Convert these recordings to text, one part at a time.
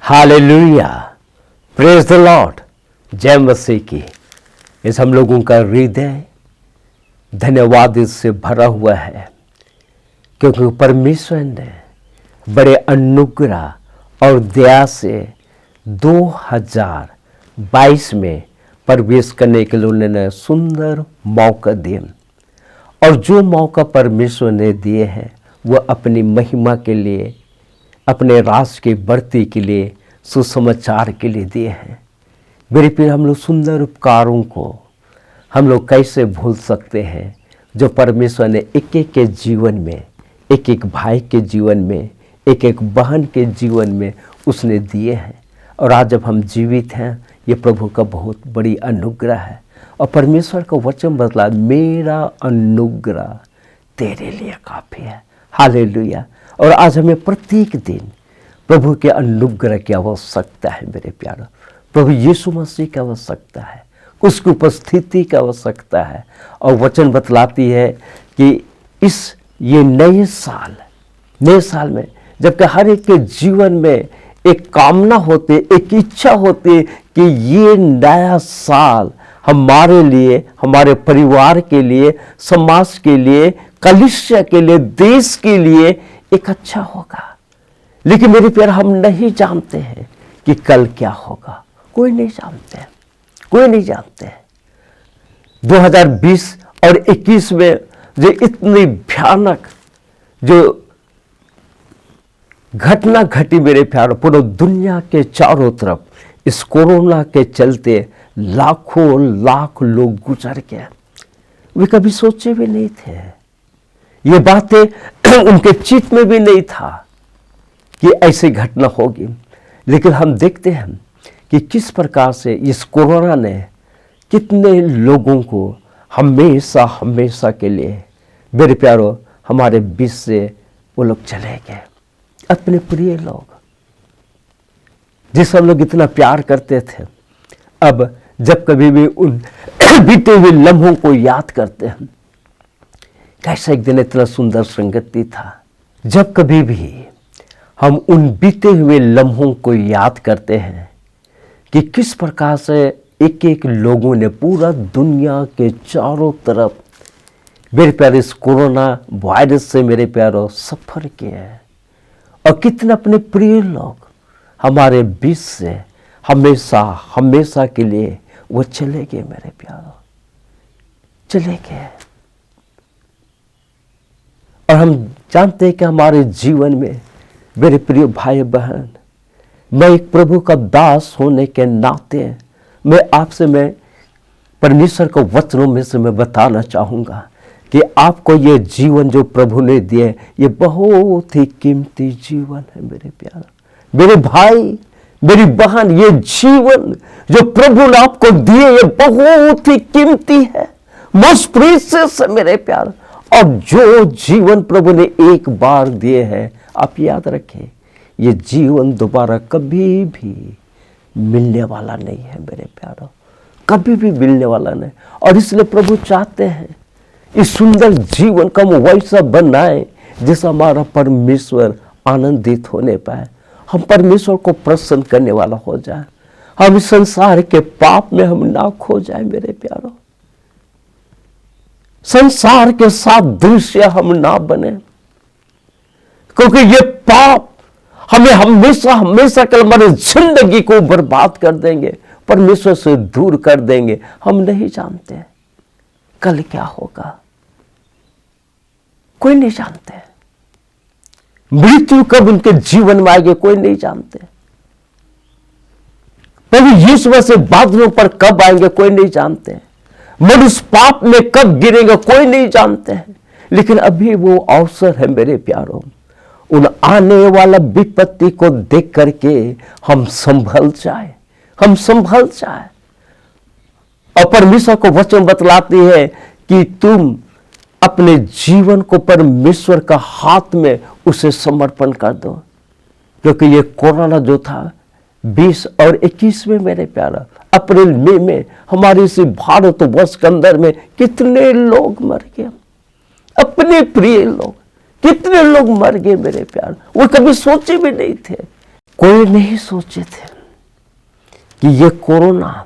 Hallelujah, praise the Lord. जय मसीह की। इस हम लोगों का हृदय धन्यवाद इससे भरा हुआ है क्योंकि परमेश्वर ने बड़े अनुग्रह और दया से 2022 में प्रवेश करने के लिए उन्होंने सुंदर मौका दिए। और जो मौका परमेश्वर ने दिए हैं वह अपनी महिमा के लिए, अपने राज की बढ़ती के लिए, सुसमाचार के लिए दिए हैं। मेरे प्रिय, हम लोग सुंदर उपकारों को हम लोग कैसे भूल सकते हैं जो परमेश्वर ने एक एक के जीवन में, एक एक भाई के जीवन में, एक एक बहन के जीवन में उसने दिए हैं। और आज जब हम जीवित हैं, ये प्रभु का बहुत बड़ी अनुग्रह है। और परमेश्वर का वचन बतला, मेरा अनुग्रह तेरे लिए काफ़ी है। हालेलुया। और आज हमें प्रत्येक दिन प्रभु के अनुग्रह की आवश्यकता है। मेरे प्यारो, प्रभु यीशु मसीह की आवश्यकता है, उसकी उपस्थिति की आवश्यकता है। और वचन बतलाती है कि ये नए साल में जबकि हर एक के जीवन में एक कामना होती है, एक इच्छा होती है कि ये नया साल हमारे लिए, हमारे परिवार के लिए, समाज के लिए, कलीसिया के लिए, देश के लिए एक अच्छा होगा। लेकिन मेरे प्यारे, हम नहीं जानते हैं कि कल क्या होगा। कोई नहीं जानते, कोई नहीं जानते। 2020 और 21 में जो इतनी भयानक जो घटना घटी मेरे प्यारे, पूरी दुनिया के चारों तरफ इस कोरोना के चलते लाखों लाख लोग गुजर गए। वे कभी सोचे भी नहीं थे, ये बातें उनके चित्त में भी नहीं था कि ऐसी घटना होगी। लेकिन हम देखते हैं कि किस प्रकार से इस कोरोना ने कितने लोगों को हमेशा के लिए, मेरे प्यारो, हमारे बीच से वो लोग चले गए। अपने प्रिय लोग जिस हम लोग इतना प्यार करते थे, अब जब कभी भी उन बीते हुए लम्हों को याद करते हैं, कैसा एक दिन इतना सुंदर संगति था। जब कभी भी हम उन बीते हुए लम्हों को याद करते हैं कि किस प्रकार से एक एक लोगों ने पूरा दुनिया के चारों तरफ, मेरे प्यारे, इस कोरोना वायरस से मेरे प्यारों सफर किए हैं। और कितने अपने प्रिय लोग हमारे बीच से हमेशा के लिए वो चले गए। मेरे प्यारों, चले गए। और हम जानते हैं कि हमारे जीवन में, मेरे प्रिय भाई बहन, मैं एक प्रभु का दास होने के नाते मैं परमेश्वर के वचनों में से मैं बताना चाहूँगा कि आपको ये जीवन जो प्रभु ने दिए, ये बहुत ही कीमती जीवन है। मेरे प्यारा, मेरे भाई, मेरी बहन, ये जीवन जो प्रभु ने आपको दिए, ये बहुत ही कीमती है, मोस्ट प्रीशियस है मेरे प्यार। और जो जीवन प्रभु ने एक बार दिए हैं, आप याद रखें, ये जीवन दोबारा कभी भी मिलने वाला नहीं है मेरे प्यारों, कभी भी मिलने वाला नहीं। और इसलिए प्रभु चाहते हैं इस सुंदर जीवन का हम वैसा बनाए जैसा हमारा परमेश्वर आनंदित होने पाए, हम परमेश्वर को प्रसन्न करने वाला हो जाए, हम इस संसार के पाप में हम ना खो जाए मेरे प्यारों, संसार के साथ दृश्य हम ना बने, क्योंकि ये पाप हमें हमेशा के हमारी जिंदगी को बर्बाद कर देंगे, परमेश्वर से दूर कर देंगे। हम नहीं जानते कल क्या होगा, कोई नहीं जानते। मृत्यु कब उनके जीवन में आएगी, कोई नहीं जानते। प्रभु यीशु से बादलों पर कब आएंगे, कोई नहीं जानते। मनुष्य पाप में कब गिरेंगे, कोई नहीं जानते हैं। लेकिन अभी वो अवसर है मेरे प्यारों, उन आने वाला विपत्ति को देख करके हम संभल जाए, हम संभल जाए। और परमेश्वर को वचन बतलाती है कि तुम अपने जीवन को परमेश्वर का हाथ में उसे समर्पण कर दो। क्योंकि ये कोरोना जो था 20 और 21 में मेरे प्यारा, अप्रैल मई में हमारे इस भारत वर्ष के अंदर में कितने लोग मर गए, अपने प्रिय लोग, कितने लोग मर गए मेरे प्यार। वो कभी सोचे भी नहीं थे कोई नहीं सोचे थे कि ये कोरोना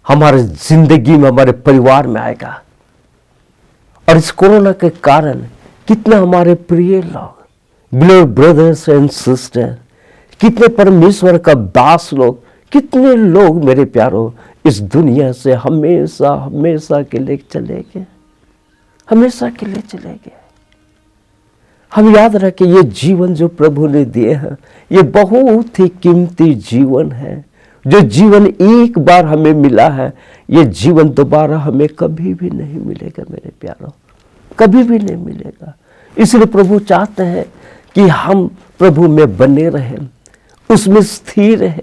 हमारे जिंदगी में, हमारे परिवार में आएगा। और इस कोरोना के कारण कितने हमारे प्रिय लोग, बिलोवेड ब्रदर्स एंड सिस्टर, कितने परमेश्वर का दास लोग, कितने लोग मेरे प्यारों इस दुनिया से हमेशा हमेशा के लिए चले गए, हमेशा के लिए चले गए। हम याद रखें, ये जीवन जो प्रभु ने दिए हैं, ये बहुत ही कीमती जीवन है। जो जीवन एक बार हमें मिला है, ये जीवन दोबारा हमें कभी भी नहीं मिलेगा मेरे प्यारों, कभी भी नहीं मिलेगा। इसलिए प्रभु चाहते हैं कि हम प्रभु में बने रहें, उसमें स्थिर रहे,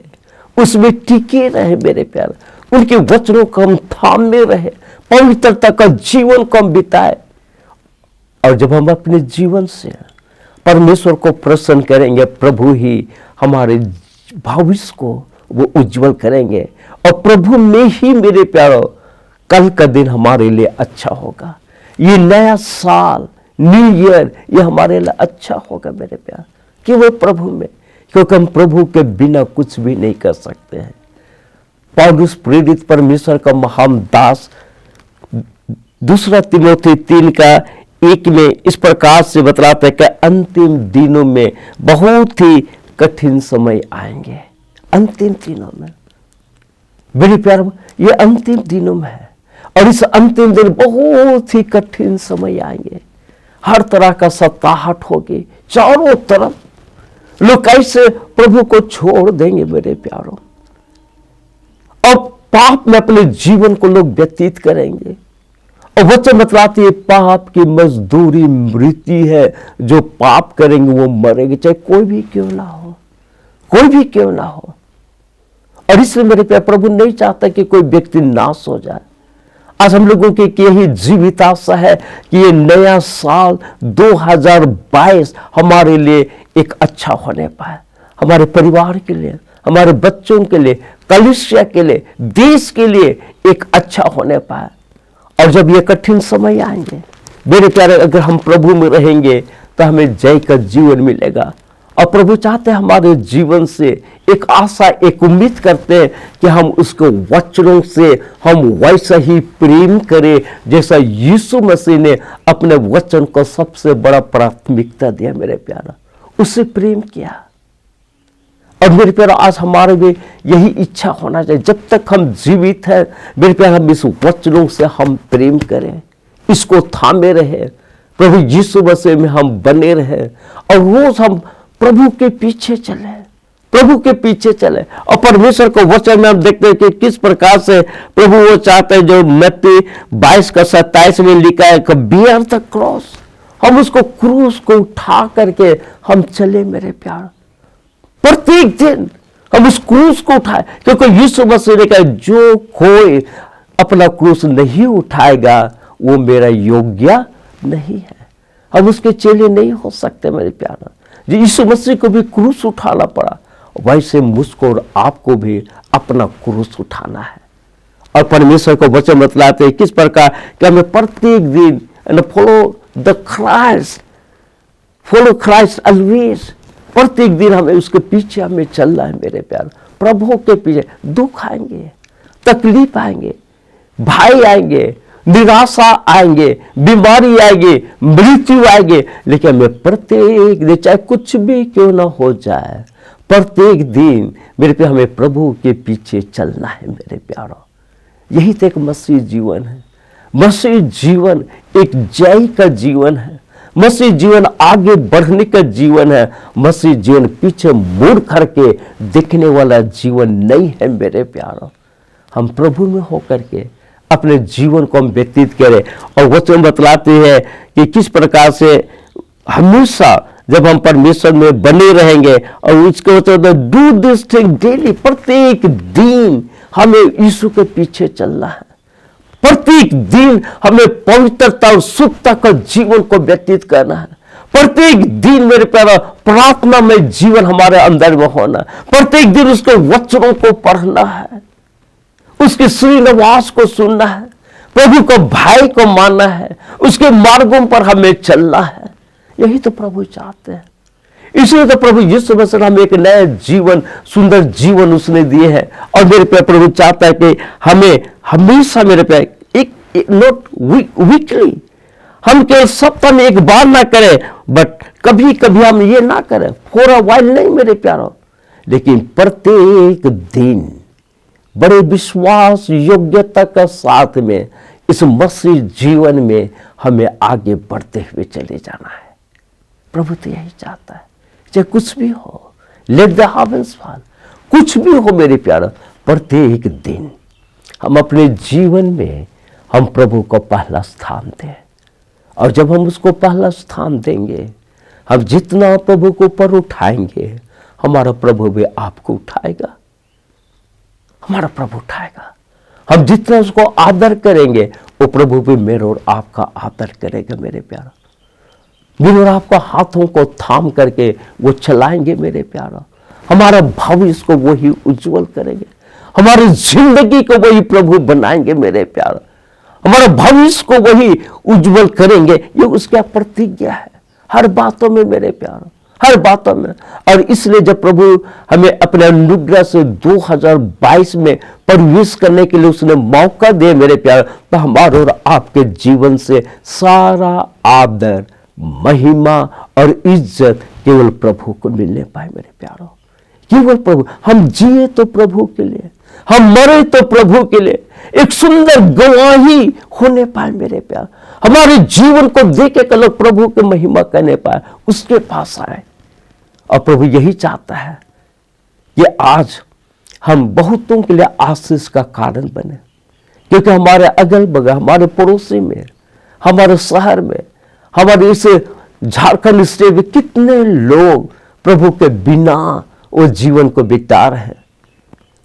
उसमें टिके रहे मेरे प्यारे। उनके वचनों को हम थामे रहे, पवित्रता का जीवन को हम बिताए। और जब हम अपने जीवन से परमेश्वर को प्रसन्न करेंगे, प्रभु ही हमारे भविष्य को वो उज्जवल करेंगे। और प्रभु में ही मेरे प्यारो कल का दिन हमारे लिए अच्छा होगा। ये नया साल, न्यू ईयर, ये हमारे लिए अच्छा होगा मेरे प्यार, केवल प्रभु में, क्योंकि हम प्रभु के बिना कुछ भी नहीं कर सकते हैं। पौलुस प्रेरित परमेश्वर का महान दास 2 तीमुथियुस 3:1 में इस प्रकार से बतलाता है कि अंतिम दिनों में बहुत ही कठिन समय आएंगे। अंतिम दिनों में मेरे प्यार, ये अंतिम दिनों में है। और इस अंतिम दिन बहुत ही कठिन समय आएंगे। हर तरह का सताहट होगी, चारों तरफ लोग कैसे प्रभु को छोड़ देंगे मेरे प्यारों, और पाप में अपने जीवन को लोग व्यतीत करेंगे। और वचन बतलाती है, पाप की मजदूरी मृत्यु है, जो पाप करेंगे वो मरेंगे, चाहे कोई भी क्यों ना हो, कोई भी क्यों ना हो। और इसलिए मेरे प्यार, प्रभु नहीं चाहता कि कोई व्यक्ति नाश हो जाए। आज हम लोगों की यही जीवित आशा है कि ये नया साल 2022 हमारे लिए एक अच्छा होने पाए, हमारे परिवार के लिए, हमारे बच्चों के लिए, कलीसिया के लिए, देश के लिए एक अच्छा होने पाए। और जब ये कठिन समय आएंगे मेरे प्यारे, अगर हम प्रभु में रहेंगे तो हमें जय का जीवन मिलेगा। और प्रभु चाहते हैं हमारे जीवन से एक आशा, एक उम्मीद करते हैं कि हम उसको वचनों से हम वैसा ही प्रेम करें जैसा यीशु मसीह ने अपने वचन को सबसे बड़ा प्राथमिकता दिया मेरे प्यारा, उससे प्रेम किया। और मेरे प्यारा, आज हमारे भी यही इच्छा होना चाहिए, जब तक हम जीवित हैं मेरे प्यारा, हम इस वचनों से हम प्रेम करें, इसको थामे रहे, प्रभु यीशु मसीह में हम बने रहे। और रोज हम प्रभु के पीछे चले, प्रभु के पीछे चले। और परमेश्वर को वचन में हम देखते हैं कि किस प्रकार से प्रभु वो चाहते हैं, जो मत्ती 22:27 में लिखा है कि बियर द क्रॉस, हम उसको क्रूस को उठा करके हम चले मेरे प्यार। प्रत्येक दिन हम उस क्रूस को उठाए, क्योंकि यीशु मसीह ने कहा, जो कोई अपना क्रूस नहीं उठाएगा वो मेरा योग्य नहीं है। हम उसके चेले नहीं हो सकते मेरे प्यार। जो यीशु मसीह को भी क्रूस उठाना पड़ा, वैसे मुझको और आपको भी अपना क्रूस उठाना है। और परमेश्वर को वचन बतलाते हैं किस प्रकार कि हमें प्रत्येक दिन फॉलो क्राइस्ट ऑलवेज, प्रत्येक दिन हमें उसके पीछे हमें चलना है मेरे प्यार। प्रभु के पीछे दुख आएंगे, तकलीफ आएंगे, भाई आएंगे, निराशा आएंगे, बीमारी आएगी, मृत्यु आएगी, लेकिन हमें प्रत्येक दिन, चाहे कुछ भी क्यों ना हो जाए, प्रत्येक दिन मेरे पे हमें प्रभु के पीछे चलना है मेरे प्यारों। यही तो एक मसीह जीवन है। मसीह जीवन एक जय का जीवन है। मसीह जीवन आगे बढ़ने का जीवन है। मसीह जीवन पीछे मुड़ करके देखने वाला जीवन नहीं है मेरे प्यारों। हम प्रभु में होकर के अपने जीवन को हम व्यतीत करें। और वचन बतलाते हैं कि किस प्रकार से हमेशा जब हम परमेश्वर में बने रहेंगे, और उसके वचन डू दिस थिंग डेली, प्रत्येक दिन हमें यीशु के पीछे चलना है। प्रत्येक दिन हमें पवित्रता और शुद्धता का जीवन को व्यतीत करना है। प्रत्येक दिन मेरे प्यारा प्रार्थना में जीवन हमारे अंदर में होना, प्रत्येक दिन उसके वचनों को पढ़ना है, उसके श्रीनिवास को सुनना है, प्रभु को भाई को मानना है, उसके मार्गों पर हमें चलना है। यही तो प्रभु चाहते हैं। इसलिए तो प्रभु यीशु मसीह हमें एक नया जीवन, सुंदर जीवन उसने दिए हैं। और मेरे पे प्रभु चाहता है कि हमें हमेशा मेरे पे एक नॉट वीकली, हम केवल सप्ताह में एक बार ना करें, बट कभी कभी हम ये ना करें, फॉर अ वाइल नहीं मेरे प्यारो, लेकिन प्रत्येक दिन बड़े विश्वास योग्यता का साथ में इस मसीह जीवन में हमें आगे बढ़ते हुए चले जाना है। प्रभु तो यही चाहता है, चाहे कुछ भी हो, लेट द हेवंस फॉल, कुछ भी हो मेरे प्यारो, प्रत्येक दिन हम अपने जीवन में हम प्रभु को पहला स्थान दें। और जब हम उसको पहला स्थान देंगे, हम जितना प्रभु को ऊपर उठाएंगे, हमारा प्रभु भी आपको उठाएगा, हमारा प्रभु उठाएगा। हम जितना उसको आदर करेंगे, वो प्रभु भी मेरे और आपका आदर करेगा मेरे प्यारा। मेरे और आपका हाथों को थाम करके वो चलाएंगे मेरे प्यारा। हमारा भविष्य को वही उज्जवल करेंगे, हमारी जिंदगी को वही प्रभु बनाएंगे मेरे प्यारा, हमारा भविष्य को वही उज्जवल करेंगे। ये उसका प्रतिज्ञा है हर बातों में मेरे प्यारा, हर बातों में। और इसलिए जब प्रभु हमें अपने अनुग्रह से 2022 में प्रवेश करने के लिए उसने मौका दिया मेरे प्यार, तो हमारे और आपके जीवन से सारा आदर, महिमा और इज्जत केवल प्रभु को मिलने पाए मेरे प्यारों। केवल प्रभु, हम जिए तो प्रभु के लिए, हम मरे तो प्रभु के लिए, एक सुंदर गवाही होने पाए मेरे प्यार। हमारे जीवन को देखे के लोग प्रभु की महिमा करने पाए, उसके पास आए। और प्रभु यही चाहता है कि आज हम बहुतों के लिए आशीष का कारण बने, क्योंकि हमारे अगल बगल, हमारे पड़ोसी में, हमारे शहर में, हमारे इस झारखंड स्टेट में कितने लोग प्रभु के बिना वो जीवन को बिता रहे हैं,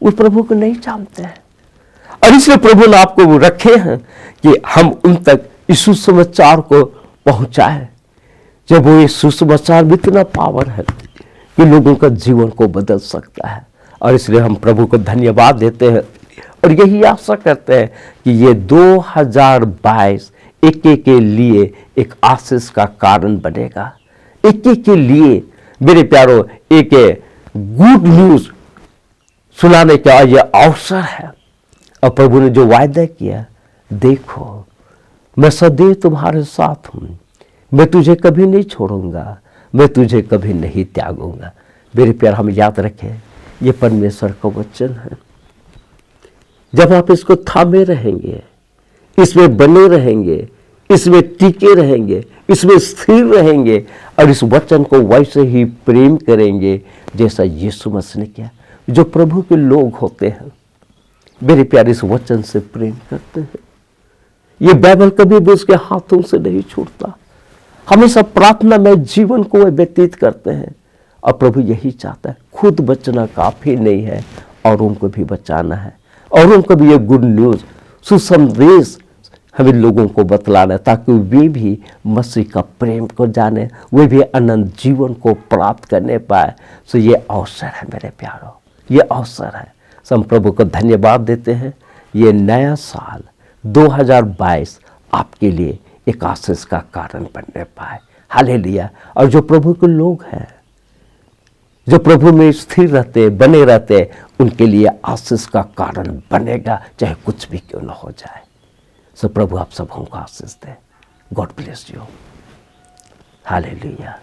वो प्रभु को नहीं जानते हैं। और इसलिए प्रभु ने आपको वो रखे हैं कि हम उन तक इस सुसमाचार को पहुंचाएं। जब वो ये सुसमाचार में इतना पावर है कि लोगों का जीवन को बदल सकता है। और इसलिए हम प्रभु को धन्यवाद देते हैं और यही आशा करते हैं कि ये 2022 एक एक के लिए एक आशीष का कारण बनेगा। एक एक के लिए मेरे प्यारों एक गुड न्यूज सुनाने का ये अवसर है। और प्रभु ने जो वायदा किया, देखो मैं सदैव तुम्हारे साथ हूं, मैं तुझे कभी नहीं छोड़ूंगा, मैं तुझे कभी नहीं त्यागूंगा। मेरे प्यार, हम याद रखें, ये परमेश्वर का वचन है। जब आप इसको थामे रहेंगे, इसमें बने रहेंगे, इसमें टिके रहेंगे, इसमें स्थिर रहेंगे और इस वचन को वैसे ही प्रेम करेंगे जैसा यीशु मसीह ने किया। जो प्रभु के लोग होते हैं मेरे प्यार, इस वचन से प्रेम करते हैं। ये बाइबल कभी भी उसके हाथों से नहीं छूटता, हमेशा प्रार्थना में जीवन को वे व्यतीत करते हैं। और प्रभु यही चाहता है, खुद बचना काफी नहीं है, और उनको भी बचाना है, और उनको भी ये गुड न्यूज, सुसंदेश हमें लोगों को बतलाना है, ताकि वे भी मसीह का प्रेम को जाने, वे भी अनंत जीवन को प्राप्त करने पाए। तो ये अवसर है मेरे प्यारों, ये अवसर है। सो हम प्रभु को धन्यवाद देते हैं। ये नया साल 2022 आपके लिए एक आशीष का कारण बनने पाए। हालेलुया। और जो प्रभु के लोग हैं, जो प्रभु में स्थिर रहते, बने रहते, उनके लिए आशीष का कारण बनेगा, चाहे कुछ भी क्यों ना हो जाए। सो प्रभु आप सबों को आशीष दे। God bless you. हालेलुया।